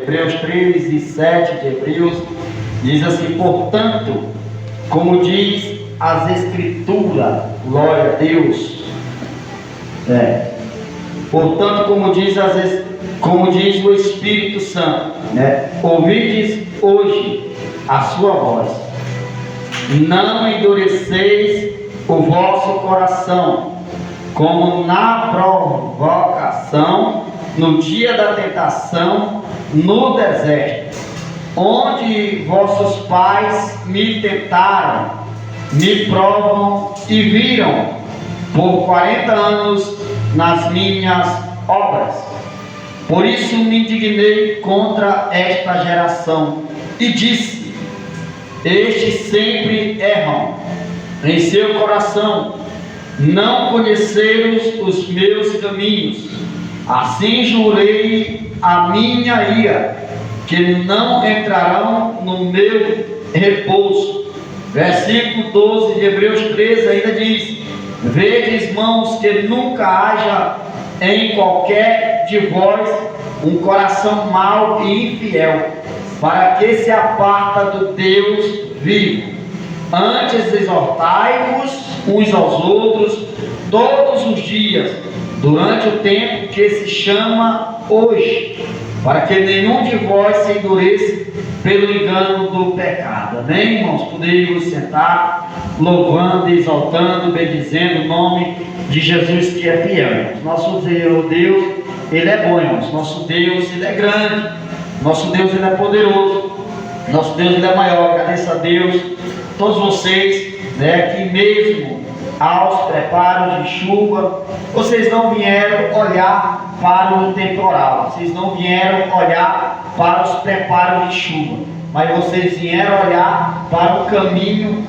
Hebreus 3 e 7 de Hebreus, diz assim: portanto, como diz as Escrituras, glória a Deus, portanto, como diz o Espírito Santo, ouvides hoje a sua voz, não endureceis o vosso coração, como na provocação, no dia da tentação, no deserto, onde vossos pais me tentaram, me provam e viram por 40 anos nas minhas obras. Por isso me indignei contra esta geração e disse: estes sempre erram em seu coração, não conheceram os meus caminhos. Assim jurei a minha ira, que não entrarão no meu repouso. Versículo 12 de Hebreus 13 ainda diz: vedes, irmãos, que nunca haja em qualquer de vós um coração mau e infiel, para que se aparta do Deus vivo. Antes exortai-vos uns aos outros todos os dias, durante o tempo que se chama hoje, para que nenhum de vós se endureça pelo engano do pecado. Amém, irmãos? Podemos sentar, louvando, exaltando, bendizendo o nome de Jesus, que é fiel. Nosso Deus, Ele é bom, irmãos. Nosso Deus, Ele é grande. Nosso Deus, Ele é poderoso. Nosso Deus, Ele é maior. Agradeço a Deus, todos vocês, que mesmo aos preparos de chuva, vocês não vieram olhar para o temporal, vocês não vieram olhar para os preparos de chuva, mas vocês vieram olhar para o caminho,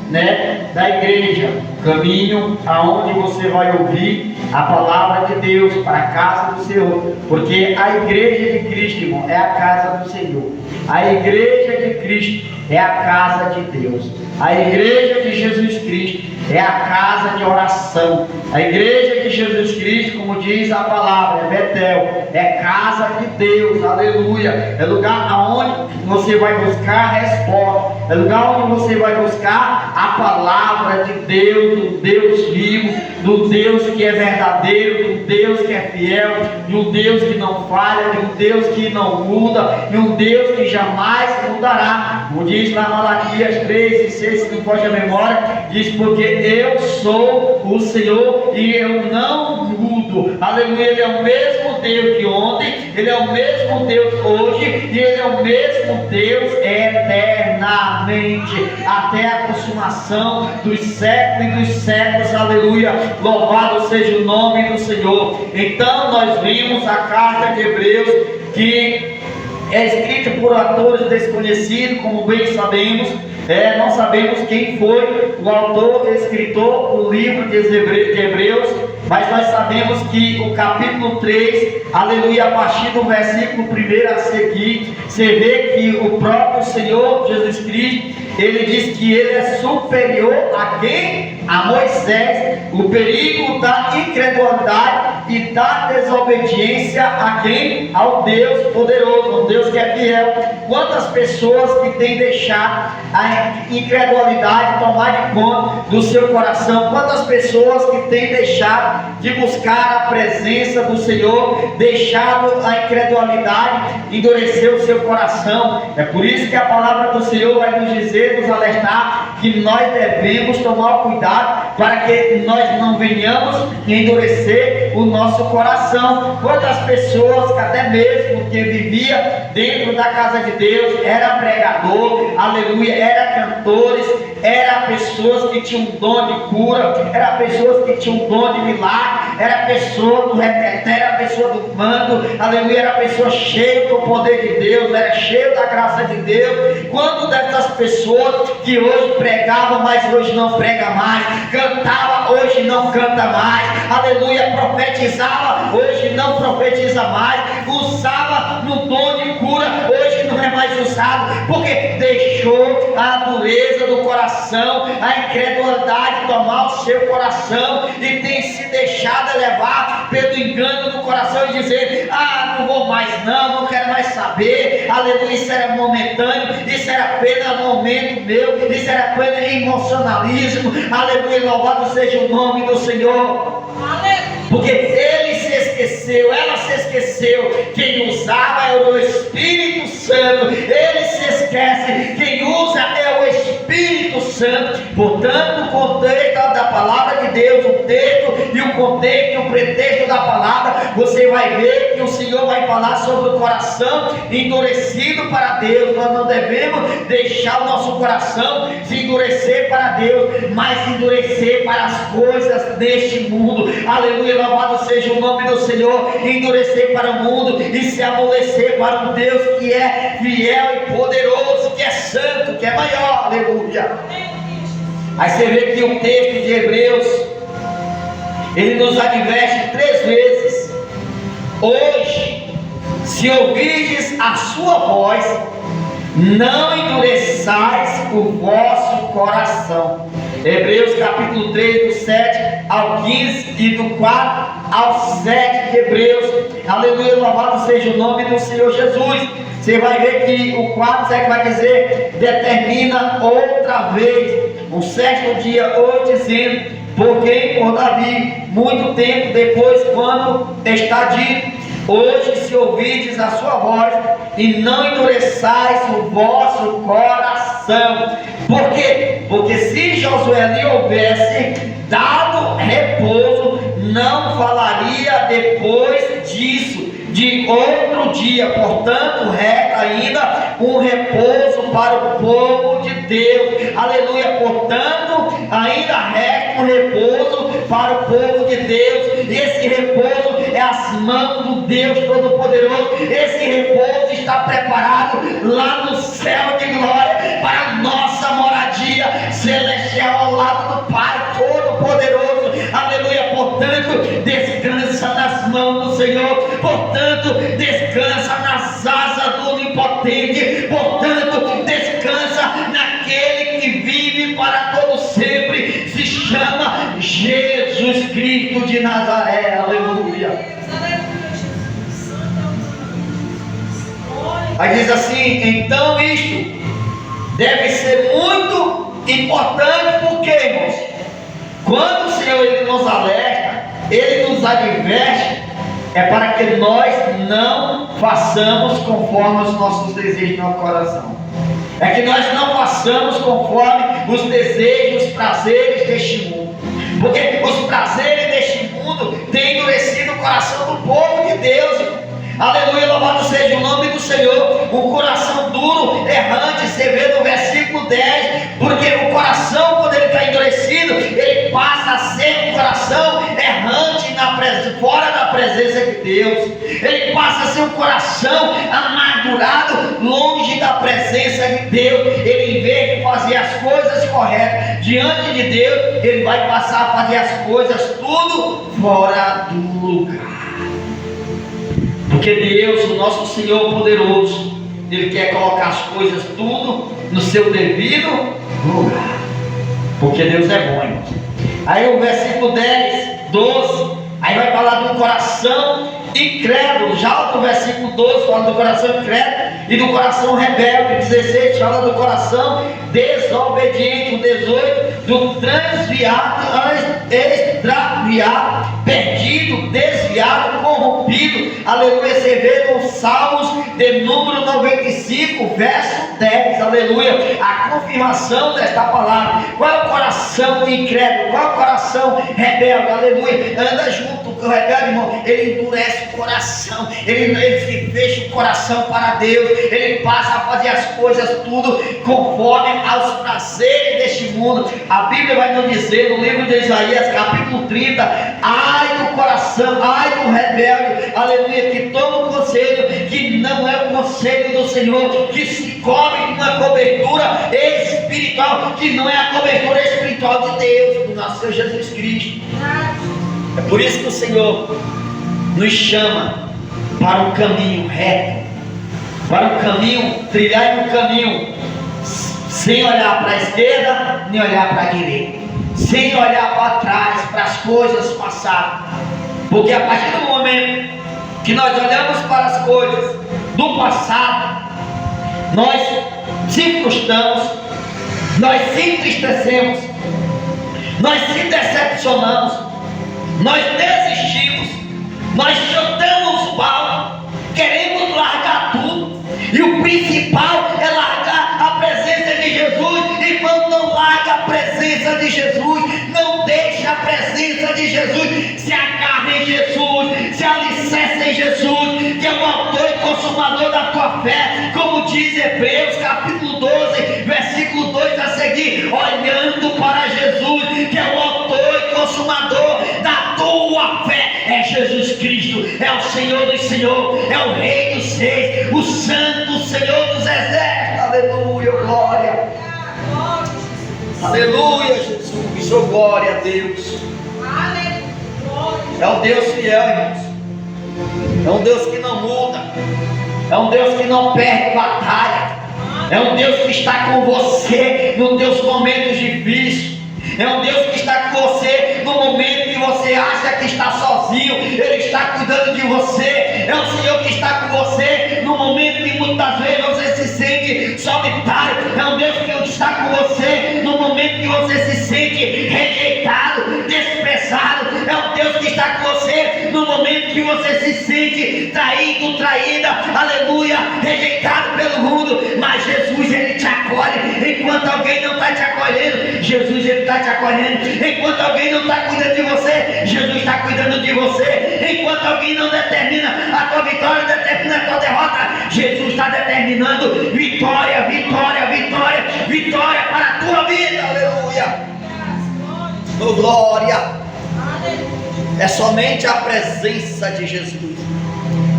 da igreja, o caminho aonde você vai ouvir a palavra de Deus, para a casa do Senhor, porque a igreja de Cristo, irmão, é a casa do Senhor. A igreja de Cristo é a casa de Deus. A igreja de Jesus Cristo é a casa de oração. A igreja de Jesus Cristo, como diz a palavra, é Betel, é casa de Deus, aleluia. É lugar aonde você vai buscar a resposta, é lugar onde você vai buscar a palavra de Deus, do Deus vivo, do Deus que é verdadeiro, do Deus que é fiel, de um Deus que não falha, de um Deus que não muda, de um Deus que jamais mudará. Como diz lá Malaquias 3 e 6, se não foge a memória, diz: porque eu sou o Senhor e eu não mudo. Aleluia. Ele é o mesmo Deus de ontem, Ele é o mesmo Deus hoje, e Ele é o mesmo Deus eternamente, até a consumação dos séculos e dos séculos. Aleluia. Louvado seja o nome do Senhor. Então nós vimos a carta de Hebreus, que é escrita por autores desconhecidos, como bem sabemos. Não sabemos quem foi o autor, escritor do livro de Hebreus, mas nós sabemos que o capítulo 3, aleluia, a partir do versículo 1 a seguir, você vê que o próprio Senhor Jesus Cristo, Ele diz que Ele é superior a quem? A Moisés. O perigo da incredulidade e da desobediência a quem? Ao Deus poderoso, ao Deus que é fiel. Quantas pessoas que têm deixado a incredulidade tomar de conta do seu coração? Quantas pessoas que têm deixado de buscar a presença do Senhor, deixado a incredulidade endurecer o seu coração? É por isso que a palavra do Senhor vai nos dizer, nos alertar, que nós devemos tomar cuidado para que nós não venhamos endurecer o nosso coração. Quantas pessoas que até mesmo que vivia dentro da casa de Deus, era pregador, aleluia, era cantores, era pessoas que tinham um dom de cura, era pessoas que tinham um dom de milagre, era pessoa do reteté, era pessoa do mando, aleluia, era pessoa cheia do poder de Deus, era cheia da graça de Deus. Quando dessas pessoas que hoje pregavam, mas hoje não prega mais, cantava, hoje não canta mais, aleluia, profetizava, hoje não profetiza mais, usava no dom de cura, hoje não é mais mais usado, porque deixou a dureza do coração, a incredulidade tomar o seu coração e tem se deixado levar pelo engano do coração e dizer: ah, não vou mais não quero mais saber, aleluia, isso era momentâneo, isso era apenas momento meu, isso era apenas emocionalismo, aleluia, louvado seja o nome do Senhor. Porque ele se esqueceu, ela se esqueceu, quem usava é o Espírito Santo, ele se esquece, quem usa é o Espírito Santo. Portanto, o contexto da palavra de Deus, o texto e o contexto e o pretexto da palavra, você vai ver que o Senhor vai falar sobre o coração endurecido para Deus. Nós não devemos deixar o nosso coração se endurecer para Deus, mas endurecer para as coisas deste mundo. Aleluia, louvado seja o nome do Senhor. Endurecer para o mundo e se amolecer para um Deus que é fiel e poderoso, que é santo, que é maior. Aleluia. Aí você vê que o texto de Hebreus, ele nos adverte 3 vezes: hoje, se ouvirdes a sua voz, não endureçais o vosso coração. Hebreus capítulo 3, do 7 ao 15 e do 4 ao 7 de Hebreus. Aleluia, louvado seja o nome do Senhor Jesus. Você vai ver que o 4, você vai dizer, determina outra vez, o 6º dia, hoje, dizendo: porque por Davi, muito tempo depois, quando está dito: hoje, se ouvirdes a sua voz, e não endureçais o vosso coração. Por quê? Porque se Josué lhe houvesse dado repouso, não falaria depois disso de outro dia. Portanto, resta ainda um repouso para o povo de Deus. Aleluia. Portanto, ainda resta um repouso para o povo de Deus. E esse repouso é as mãos do Deus Todo-Poderoso. Esse repouso está preparado lá no céu de glória para a nossa moradia celestial ao lado do Pai Todo-Poderoso. Aleluia. Portanto, descansa nas mãos do Senhor. Portanto, descansa nas asas do Onipotente. Portanto, descansa naquele que vive para todo sempre. Se chama Jesus Cristo de Nazaré. Aleluia. Aí diz assim: então isto deve ser muito importante, porque, irmãos, quando o Senhor ele nos alerta, ele nos adverte, é para que nós não façamos conforme os nossos desejos no coração. É que nós não façamos conforme os desejos, prazeres deste mundo. Porque os prazeres deste mundo têm endurecido o coração do povo de Deus. Aleluia, louvado seja o nome do Senhor. O coração duro, errante, você vê no versículo 10, porque o coração, quando ele está endurecido, ele passa a ser um coração errante fora da presença de Deus. Ele passa a ser um coração amargurado, longe da presença de Deus. Ele, em vez de fazer as coisas corretas diante de Deus, ele vai passar a fazer as coisas tudo fora do lugar. Porque Deus, o nosso Senhor poderoso, Ele quer colocar as coisas tudo no seu devido lugar. Porque Deus é bom, irmão. Aí o versículo 10, 12, aí vai falar do coração incrédulo. Já o versículo 12 fala do coração incrédulo e do coração rebelde. 16 fala do coração desobediente. O 18 do transviado, extraviado, perdido, desviado, corrompido. Aleluia. Você vê no Salmos de número 95, verso 10. Aleluia. A confirmação desta palavra. Qual é o coração incrédulo? Qual é o coração rebelde? Aleluia. Anda junto com o rebelde, irmão. Ele endurece o coração. Ele se fecha o coração para Deus. Ele passa a fazer as coisas tudo conforme aos prazeres deste mundo. A Bíblia vai nos dizer no livro de Isaías, capítulo 30, ai do coração, ai do rebelde, aleluia, que toma o conselho, que não é o conselho do Senhor, que se cobre de uma cobertura espiritual, que não é a cobertura espiritual de Deus, do nosso Senhor Jesus Cristo. É por isso que o Senhor nos chama para um caminho reto, para um caminho, trilhar um caminho sem olhar para a esquerda nem olhar para a direita, sem olhar para trás, para as coisas passadas, porque a partir do momento que nós olhamos para as coisas do passado, nós se frustramos, nós se entristecemos, nós se decepcionamos, nós desistimos, nós chutamos pau, queremos largar tudo, e o principal é largar a presença de Jesus. E quando não larga a presença de Jesus, não deixa a presença de Jesus, se agarra em Jesus, se alicerça em Jesus, que é o autor e consumador da tua fé, como diz Hebreus capítulo 12, versículo 2 a seguir, olhando para Jesus, que é o autor e consumador da tua fé, é Jesus Cristo, é o Senhor dos Senhores, é o Rei dos Reis, o Santo Senhor dos Exércitos. Aleluia, glória, aleluia, Jesus, oh glória a Deus. É um Deus fiel, irmãos, é um Deus que não muda, é um Deus que não perde batalha, é um Deus que está com você nos teus momentos difíceis, é um Deus que está com você no momento que você acha que está sozinho, Ele está cuidando de você. É o Senhor que está com você no momento que muitas vezes você se sente solitário. É um Deus que está com você no momento que você se sente rejeitado, desprezado. É um Deus que está com você no momento que você se sente traído, traída, aleluia, rejeitado pelo mundo. Mas Jesus, Ele te acolhe. Enquanto alguém não está te acolhendo, Jesus, Ele está te acolhendo. Enquanto alguém não está cuidando de você, Jesus está cuidando de você. Enquanto alguém não determina a tua vitória, determina a tua derrota, Jesus está determinando vitória, vitória, vitória, vitória para a tua vida. Aleluia, oh glória. É somente a presença de Jesus,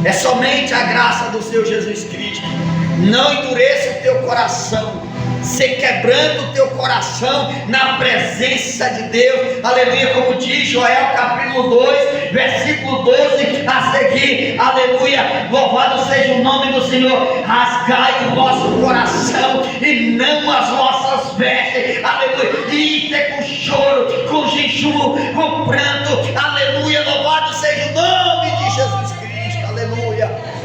é somente a graça do Senhor Jesus Cristo. Não endureça o teu coração, se quebrando o teu coração na presença de Deus, aleluia, como diz Joel capítulo 2, versículo 12 a seguir, aleluia, louvado seja o nome do Senhor. Rasgai o vosso coração e não as vossas vestes, aleluia, e isto é com choro, com jejum, com pranto, aleluia, louvado seja o nome de Jesus Cristo, aleluia.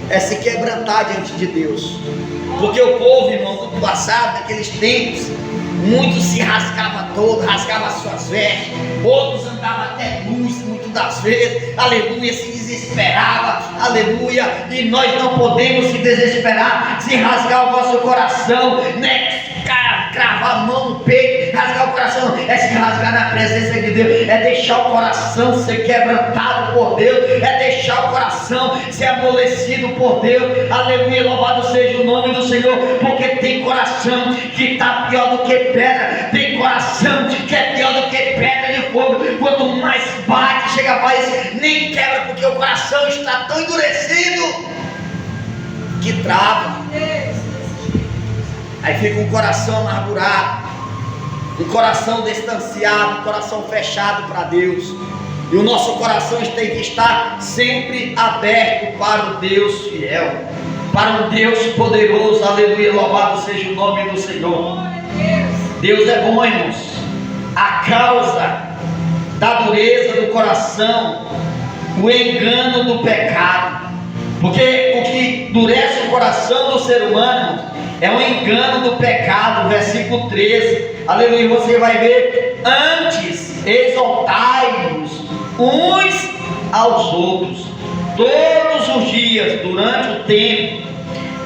É se quebrantar diante de Deus, porque o povo, irmão, do passado, naqueles tempos, muitos se rasgavam todo, rasgavam as suas vestes, outros andavam até nus, muitas das vezes, aleluia, se desesperava, aleluia, e nós não podemos se desesperar, se rasgar o vosso coração, né? Cravar a mão no peito, rasgar o coração, é se rasgar na presença de Deus, é deixar o coração ser quebrantado por Deus, é deixar o coração ser amolecido por Deus, aleluia, louvado seja o nome do Senhor, porque tem coração que está pior do que pedra, tem coração que é pior do que pedra de fogo, quanto mais bate, chega a paz, nem quebra, porque o coração está tão endurecido que trava. Aí fica um coração amargurado, um coração distanciado, um coração fechado para Deus. E o nosso coração tem que estar sempre aberto para o Deus fiel, para um Deus poderoso, aleluia, louvado seja o nome do Senhor. Deus é bom, irmãos. A causa da dureza do coração, o engano do pecado, porque o que endurece o coração do ser humano é um engano do pecado, versículo 13, aleluia, você vai ver, antes exaltai-vos uns aos outros, todos os dias, durante o tempo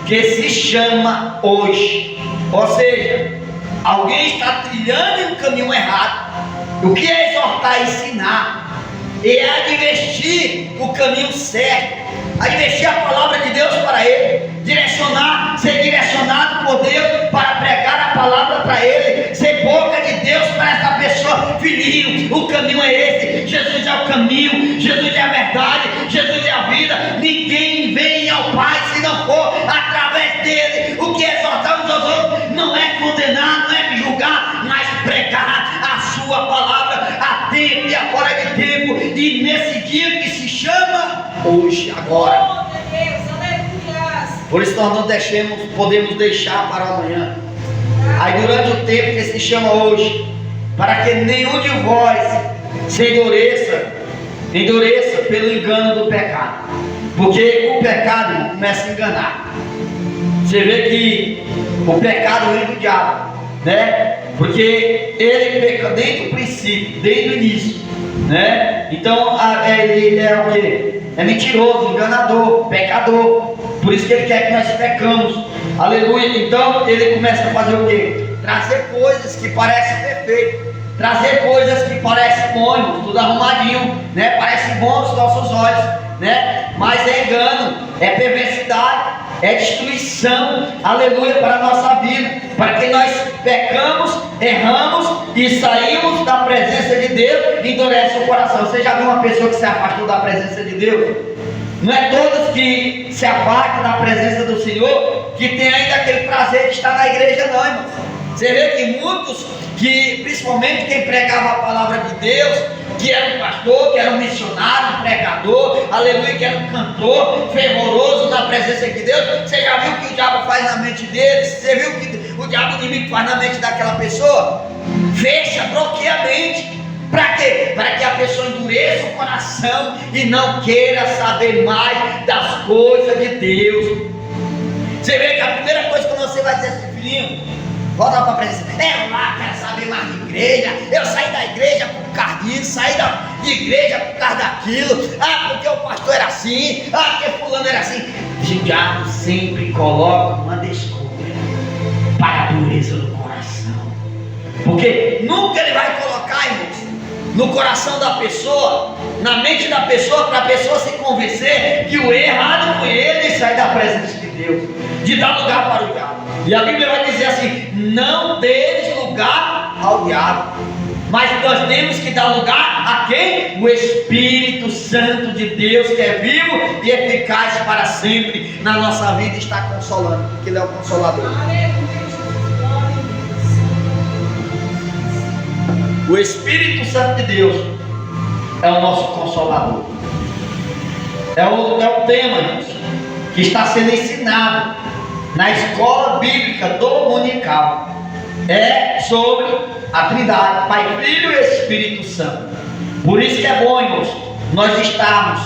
que se chama hoje. Ou seja, alguém está trilhando em um caminho errado. O que é exortar? Ensinar, é advertir o caminho certo, advertir a palavra de Deus para ele, direcionar, ser direcionado por Deus para pregar a palavra para ele, ser boca de Deus para essa pessoa. Filhinho, o caminho é esse, Jesus é o caminho, Jesus é a verdade, Jesus é a vida, ninguém vem ao Pai se não for através dele. O que exortamos aos outros não é condenar, não é julgar, mas pregar a sua palavra a tempo e a fora de tempo, e nesse dia que se chama hoje, agora. Por isso nós não podemos deixar para amanhã. Aí durante o tempo que se chama hoje, para que nenhum de vós se endureça pelo engano do pecado. Porque o pecado começa a enganar. Você vê que o pecado vem do diabo, né? Porque ele peca desde o princípio, desde o início, né? Então ele é o quê? É mentiroso, enganador, pecador. Por isso que ele quer que nós pecamos. Aleluia. Então ele começa a fazer o quê? Trazer coisas que parecem perfeitas, trazer coisas que parecem bons, tudo arrumadinho, né? Parece bom aos nossos olhos, né? Mas é engano, é perversidade, é destruição, aleluia, para a nossa vida, para que nós pecamos, erramos e saímos da presença de Deus e endurece o coração. Você já viu uma pessoa que se afastou da presença de Deus? Não é todos que se afastam da presença do Senhor que tem ainda aquele prazer de estar na igreja, não, irmãos. Você vê que muitos, que principalmente quem pregava a palavra de Deus, que era um pastor, que era um missionário, um pregador, aleluia, que era um cantor fervoroso na presença de Deus, você já viu o que o diabo faz na mente deles? Você viu o que o diabo inimigo faz na mente daquela pessoa? Fecha, bloqueia a mente. Para quê? Para que a pessoa endureça o coração e não queira saber mais das coisas de Deus. Você vê que a primeira coisa que você vai dizer assim, filhinho, volta para a presença, eu lá quero saber mais de igreja, eu saí da igreja por causa disso, saí de igreja por causa daquilo, porque o pastor era assim, porque fulano era assim. O diabo sempre coloca uma desculpa para a dureza do coração, porque nunca ele vai colocar, irmãos, no coração da pessoa, na mente da pessoa, para a pessoa se convencer que o errado foi ele sair da presença de Deus, de dar lugar para o diabo. E a Bíblia vai dizer assim: não deis lugar ao diabo, mas nós temos que dar lugar a quem? O Espírito Santo de Deus, que é vivo e eficaz para sempre na nossa vida, está consolando, porque Ele é o Consolador. O Espírito Santo de Deus é o nosso Consolador. É o tema, gente, que está sendo ensinado na escola bíblica dominical. É sobre a Trindade, Pai, Filho e Espírito Santo. Por isso que é bom, irmãos, nós estarmos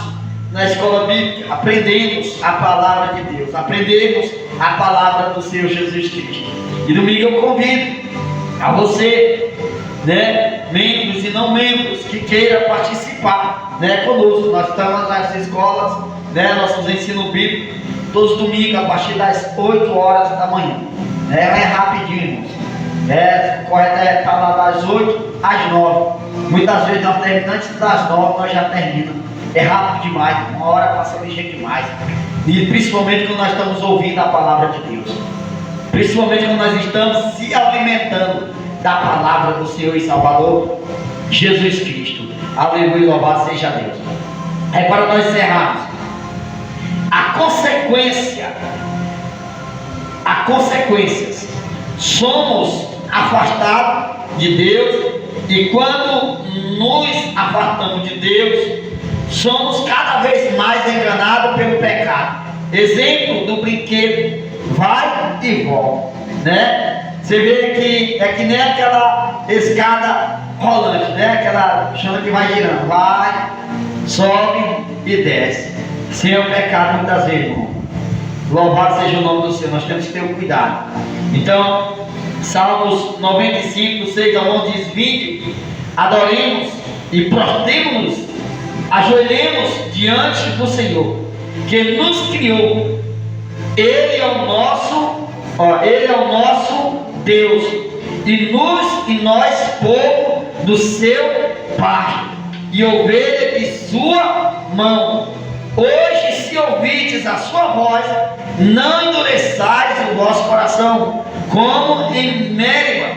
na escola bíblica, aprendemos a palavra de Deus, aprendemos a palavra do Senhor Jesus Cristo. E domingo eu convido a você, né, membros e não membros, que queira participar, né, conosco. Nós estamos nas escolas, né, nossos ensinos bíblicos, todos os domingos a partir das 8 horas da manhã. É rapidinho, irmãos. Correto é estar lá das 8 às 9. Muitas vezes nós terminamos antes das 9, nós já terminamos. É rápido demais, uma hora passa ligeiro demais. E principalmente quando nós estamos ouvindo a palavra de Deus. Principalmente quando nós estamos se alimentando da palavra do Senhor e Salvador Jesus Cristo. Aleluia, louvado seja Deus. Aí para nós encerrarmos, há consequências. Somos afastados de Deus, e quando nos afastamos de Deus, somos cada vez mais enganados pelo pecado. Exemplo do brinquedo, vai e volta, né? Você vê que é que nem aquela escada rolante, né? Aquela chama que vai girando, vai, sobe e desce. Sem o pecado muitas vezes, irmão. Louvado seja o nome do Senhor. Nós temos que ter um cuidado. Então, Salmos 95, 6 a 11 diz: vinde, adoremos e prostremo-nos, ajoelhemos diante do Senhor, que nos criou. Ele é o nosso Deus, e nós, povo do seu pasto, e ovelha de sua mão. Hoje, se ouvides a sua voz, não endureçais o vosso coração, como em Meriba,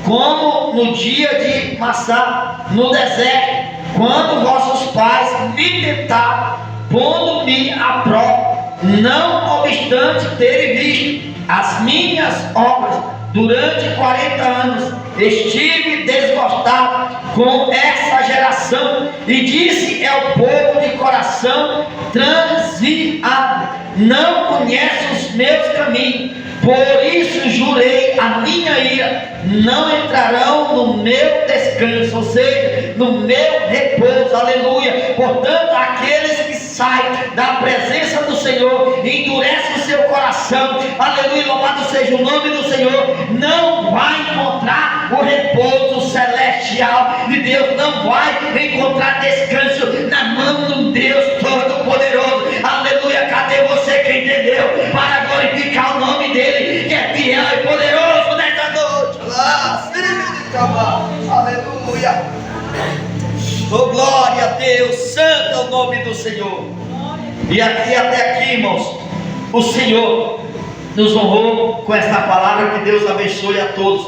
como no dia de Massá, no deserto, quando vossos pais me tentaram, pondo-me à prova, não obstante terem visto as minhas obras durante 40 anos. Estive desgostado com essa geração, e disse: é o povo de coração transviado, não conhece os meus caminhos, por isso jurei a minha ira, não entrarão no meu descanso, ou seja, no meu repouso, aleluia. Portanto, aqueles que saem da presença do Senhor, endurecem o seu coração, aleluia, louvado seja o nome do Senhor, não vai encontrar o repouso celestial de Deus, não vai encontrar descanso na mão do Deus Todo-Poderoso, aleluia. Cadê você que entendeu? Para glorificar o nome dele, que é fiel e poderoso nesta noite. Aleluia. Oh, glória a Deus, santo é o nome do Senhor. E aqui, até aqui, irmãos, o Senhor nos honrou com esta palavra. Que Deus abençoe a todos.